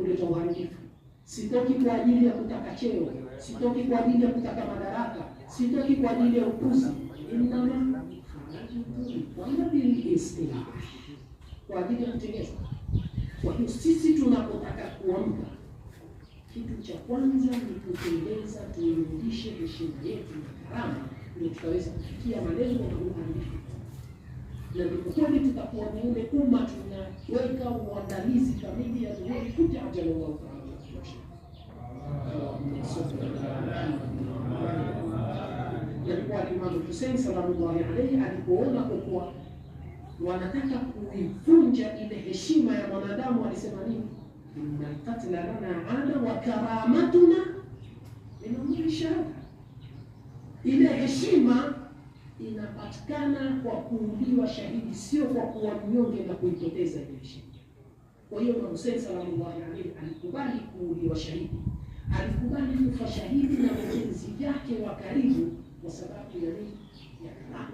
kuleta uharibifu. Sitoki kwa ajili ya kutaka cheo, sitoki kwa ajili ya kutaka madaraka, sitoki kwa ajili ya upuzi. Inama wanabili islam, kwa ajili ya kutengeneza. Kwa hiyo sisi tunapotaka kuamka, kitu cha kwanza ni kutengeneza, tuirudishe heshima yetu na karama, ndio tutaweza kufikia malengo na uharibifu. Na ndipo kweli tutakuwa ni ule umma tunaweka uandalizi kamili ya dhuhuri kuja ajali wa Allah. Yalikuwa Imam Hussein sallallahu alayhi alipoona kwa kuwa wanataka kuivunja ile heshima ya mwanadamu, alisema nini? Inna qatla lana ana wa karamatuna min shahada. Ile heshima inapatikana kwa kuuliwa shahidi, sio kwa kuwa mnyonge na kuipoteza ile heshima. Kwa hiyo Imam Hussein sallallahu alayhi alikubali kuuliwa shahidi, alikubali kufa shahidi na wapenzi yake wa karibu kwa sababu ya nini? Ya karama.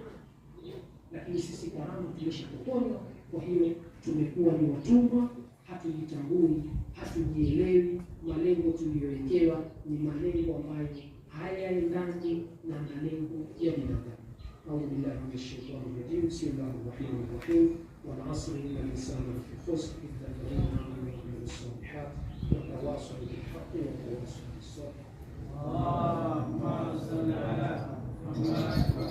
Lakini sisi karama tumeshapokonywa, kwa hiyo tumekuwa ni watumwa, hatujitambui, hatujielewi. Malengo tuliyowekewa ni malengo ambayo hayaendani na malengo ya binadamu. أعوذ بالله من الشيطان الرجيم. بسم الله الرحمن الرحيم. والعصر إن الإنسان لفي خسر إلا الذين آمنوا وعملوا الصالحات وتواصوا بالحق وتواصوا بالصبر. اللهم صل على محمد.